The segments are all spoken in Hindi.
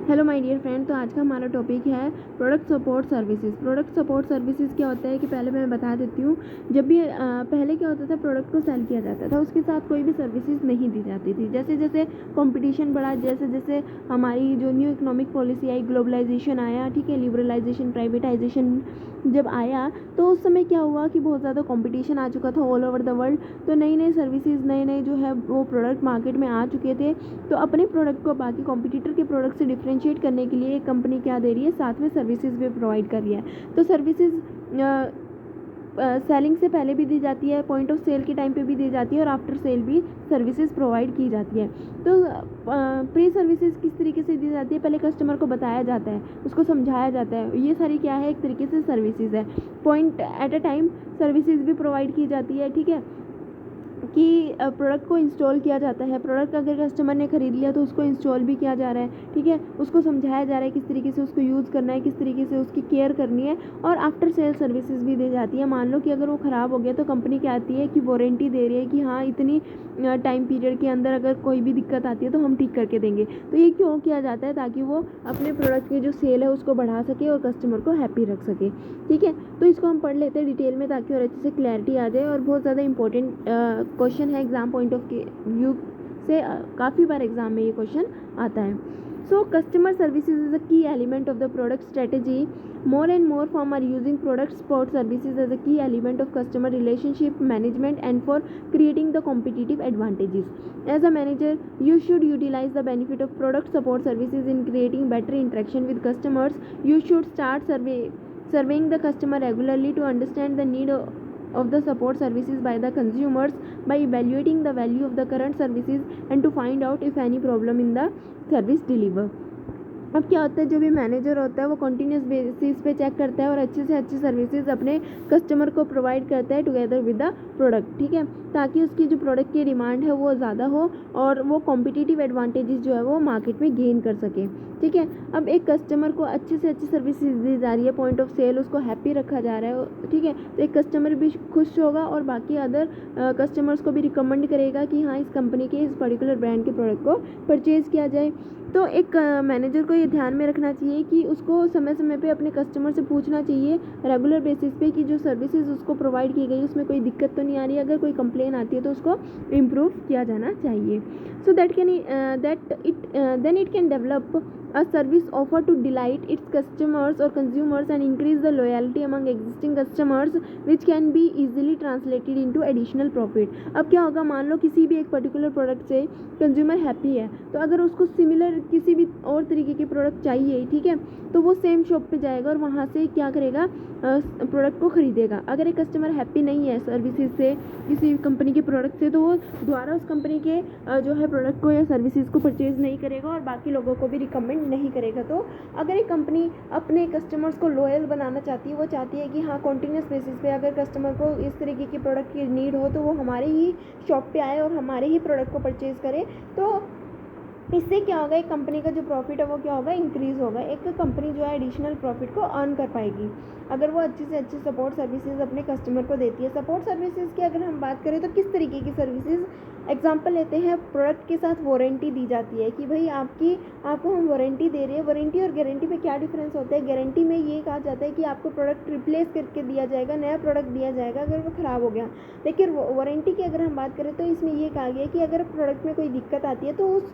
Hello my dear friend. तो आज का हमारा टॉपिक है product support services. Product support services क्या होता है कि पहले मैं बता देती हूँ। जब भी पहले क्या होता था, प्रोडक्ट को सेल किया जाता था, उसके साथ कोई भी सर्विसेज नहीं दी जाती थी। जैसे जैसे कंपटीशन बढ़ा, जैसे जैसे हमारी जो न्यू इकोनॉमिक पॉलिसी आई, ग्लोबलाइजेशन आया, ठीक है, लिबरलाइजेशन, प्राइवेटाइजेशन जब आया, तो उस समय क्या हुआ कि बहुत ज़्यादा कंपटीशन आ चुका था ऑल ओवर द वर्ल्ड। तो नई नई सर्विसेज, नए नए जो है वो प्रोडक्ट मार्केट में आ चुके थे। तो अपने प्रोडक्ट को बाकी कॉम्पिटिटर के प्रोडक्ट से डिफरेंशिएट करने के लिए एक कंपनी क्या दे रही है, साथ में सर्विसेज भी प्रोवाइड कर रही है। तो सर्विसेज सेलिंग से पहले भी दी जाती है, पॉइंट ऑफ सेल के टाइम पे भी दी जाती है, और आफ्टर सेल भी सर्विसेज प्रोवाइड की जाती है। तो प्री सर्विसेज किस तरीके से दी जाती है, पहले कस्टमर को बताया जाता है, उसको समझाया जाता है, ये सारी क्या है, एक तरीके से सर्विसेज है। Point at a time services भी प्रोवाइड की जाती है, ठीक है, कि प्रोडक्ट को इंस्टॉल किया जाता है। प्रोडक्ट अगर कस्टमर ने खरीद लिया तो उसको इंस्टॉल भी किया जा रहा है, ठीक है, उसको समझाया जा रहा है किस तरीके से उसको यूज़ करना है, किस तरीके से उसकी केयर करनी है, और आफ्टर सेल सर्विसेज भी दी जाती है। मान लो कि अगर वो ख़राब हो गया तो कंपनी क्या आती है कि वारंटी दे रही है कि हाँ, इतनी टाइम पीरियड के अंदर अगर कोई भी दिक्कत आती है तो हम ठीक करके देंगे। तो ये क्यों किया जाता है, ताकि वो अपने प्रोडक्ट की जो सेल है उसको बढ़ा सके और कस्टमर को हैप्पी रख सके, ठीक है। तो इसको हम पढ़ लेते हैं डिटेल में, ताकि और अच्छे से क्लैरिटी आ जाए। और बहुत ज़्यादा इंपॉर्टेंट क्वेश्चन है एग्जाम पॉइंट ऑफ व्यू से, काफ़ी बार एग्जाम में ये क्वेश्चन आता है। So customer services is a key element of the product strategy. More and more firms are using product support services as a key element of customer relationship management and for creating the competitive advantages. As a manager, you should utilize the benefit of product support services in creating better interaction with customers. You should start surveying the customer regularly to understand the need of the support services by the consumers, by evaluating the value of the current services and to find out if any problem in the service delivered. अब क्या होता है, जो भी मैनेजर होता है वो कंटिन्यूस बेसिस पे चेक करता है और अच्छे से अच्छी सर्विसेज अपने कस्टमर को प्रोवाइड करता है टुगेदर विद द प्रोडक्ट, ठीक है, ताकि उसकी जो प्रोडक्ट की डिमांड है वो ज़्यादा हो और वो कॉम्पिटिटिव एडवांटेजेस जो है वो मार्केट में गेन कर सके, ठीक है। अब एक कस्टमर को अच्छी से अच्छी सर्विसेज दी जा रही है, पॉइंट ऑफ सेल उसको हैप्पी रखा जा रहा है, ठीक है, तो एक कस्टमर भी खुश होगा और बाकी अदर कस्टमर्स को भी रिकमेंड करेगा कि हाँ, इस कंपनी के, इस पर्टिकुलर ब्रांड के प्रोडक्ट को परचेज़ किया जाए। तो एक मैनेजर को ये ध्यान में रखना चाहिए कि उसको समय समय पे अपने कस्टमर से पूछना चाहिए रेगुलर बेसिस पे कि जो सर्विसेज उसको प्रोवाइड की गई उसमें कोई दिक्कत तो नहीं आ रही है। अगर कोई कंप्लेन आती है तो उसको इम्प्रूव किया जाना चाहिए। So then it can develop a service offer to delight its customers or consumers and increase the loyalty among existing customers, which can be easily translated into additional profit. अब क्या होगा, मान लो किसी भी एक पर्टिकुलर प्रोडक्ट से कंज्यूमर हैप्पी है, तो अगर उसको सिमिलर किसी भी और तरीके के प्रोडक्ट चाहिए, ठीक है, तो वो सेम शॉप पे जाएगा और वहाँ से क्या करेगा, प्रोडक्ट को खरीदेगा। अगर एक कस्टमर हैप्पी नहीं है सर्विसेज से, किसी कंपनी के प्रोडक्ट से, तो वो दोबारा उस कंपनी के जो है प्रोडक्ट को या सर्विसेज को परचेज़ नहीं करेगा और बाकी लोगों को भी रिकमेंड नहीं करेगा। तो अगर एक कंपनी अपने कस्टमर्स को लॉयल बनाना चाहती है, वो चाहती है कि हाँ, कॉन्टीन्यूस बेसिस पे अगर कस्टमर को इस तरीके की प्रोडक्ट की नीड हो तो वो हमारे ही शॉप पे आए और हमारे ही प्रोडक्ट को परचेज़ करे, तो इससे क्या होगा, एक कंपनी का जो प्रॉफिट है वो क्या होगा, इंक्रीज़ होगा। एक कंपनी जो है एडिशनल प्रॉफिट को अर्न कर पाएगी अगर वो अच्छी से अच्छी सपोर्ट सर्विसेज अपने कस्टमर को देती है। सपोर्ट सर्विसेज की अगर हम बात करें तो किस तरीके की सर्विसेज, एग्जांपल लेते हैं, प्रोडक्ट के साथ वारंटी दी जाती है कि भाई आपको हम वारंटी दे रहे हैं। वारंटी और गारंटी में क्या डिफरेंस होता है, गारंटी में ये कहा जाता है कि आपको प्रोडक्ट रिप्लेस करके दिया जाएगा, नया प्रोडक्ट दिया जाएगा अगर वो ख़राब हो गया। लेकिन वारंटी की अगर हम बात करें तो इसमें ये कहा गया कि अगर प्रोडक्ट में कोई दिक्कत आती है तो उस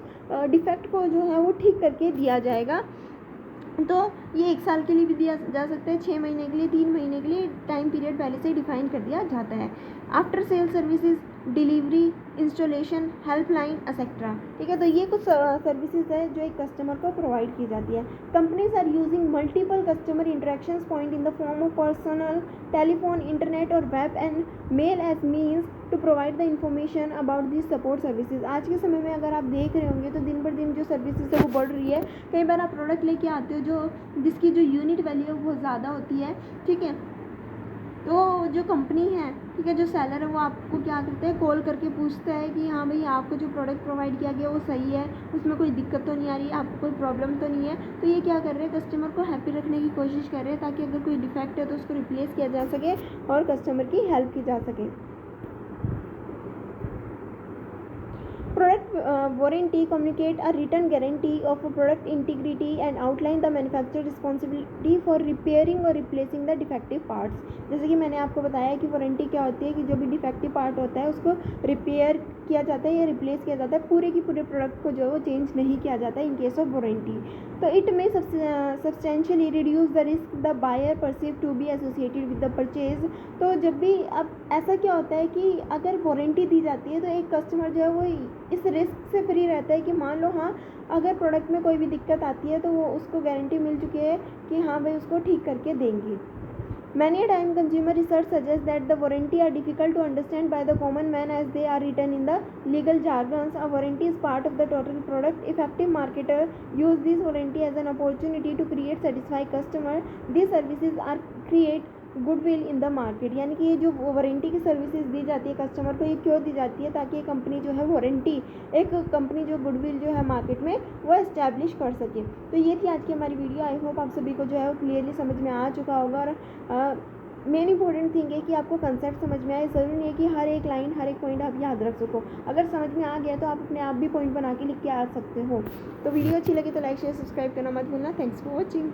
डिफेक्ट को जो है वो ठीक करके दिया जाएगा। तो ये 1 साल के लिए भी दिया जा सकता है, 6 महीने के लिए, 3 महीने के लिए, टाइम पीरियड पहले से ही डिफाइन कर दिया जाता है। After sale services, delivery, installation, helpline etcetera, ठीक है। तो ये कुछ सर्विसेज है जो एक कस्टमर को प्रोवाइड की जाती है। Companies are using multiple customer interactions point in the form of personal, telephone, internet और web and mail as means to provide the information about this support services. आज के समय में अगर आप देख रहे होंगे तो दिन बर दिन जो सर्विसेज है वो बढ़ रही है। कई बार आप प्रोडक्ट लेके आते हो जिसकी जो यूनिट वैल्यू है वो ज़्यादा होती है, ठीक है, तो जो कंपनी है, ठीक है, जो सेलर है वो आपको क्या करते हैं, कॉल करके पूछता है कि हाँ भाई, आपको जो प्रोडक्ट प्रोवाइड किया गया वो सही है, उसमें कोई दिक्कत तो नहीं आ रही है, आपको कोई प्रॉब्लम तो नहीं है। तो ये क्या कर रहे हैं, कस्टमर को हैप्पी रखने की कोशिश कर रहे हैं ताकि अगर कोई डिफेक्ट है तो उसको रिप्लेस किया जा सके और कस्टमर की हेल्प की जा सके। Product warranty communicate a written guarantee of a product integrity and outline the manufacturer responsibility for repairing or replacing the defective parts। जैसे कि मैंने आपको बताया कि वारंटी क्या होती है कि जो भी डिफेक्टिव पार्ट होता है उसको रिपेयर किया जाता है या रिप्लेस किया जाता है, पूरे की पूरे प्रोडक्ट को जो है वो चेंज नहीं किया जाता है इन केस ऑफ वारंटी। तो it may substantially reduce the risk the buyer perceive to be associated with the purchase. तो जब भी अब ऐसा क्या होता है कि अगर वारंटी दी जाती है तो एक कस्टमर जो है वो इस रिस्क से फ्री रहता है कि मान लो हाँ अगर प्रोडक्ट में कोई भी दिक्कत आती है तो वो उसको गारंटी मिल चुकी है कि हाँ भाई उसको ठीक करके देंगे। Many a time consumer research suggests that the warranty are difficult to understand by the common man as they are written in the legal jargons. A warranty is part of the total product. Effective marketer use this warranty as an opportunity to create satisfied customer. These services are create goodwill in the market. यानी कि ये जो वारंटी की सर्विसेज दी जाती है कस्टमर को, ये क्यों दी जाती है? ताकि ये कंपनी जो है वारंटी एक कंपनी जो गुडविल जो है मार्केट में वो इस्टेब्लिश कर सके। तो ये थी आज की हमारी वीडियो। आई होप आप सभी को जो है वो क्लियरली समझ में आ चुका होगा। और मेन इंपॉर्टेंट थिंग है कि आपको कंसेप्ट समझ में आए। ज़रूरी नहीं है कि हर एक लाइन हर एक पॉइंट आप याद रख सको। अगर समझ में आ गया तो आप अपने आप भी पॉइंट बना के लिख के आ सकते हो। तो वीडियो अच्छी लगी तो लाइक शेयर सब्सक्राइब करना मत भूलना। Thanks for watching.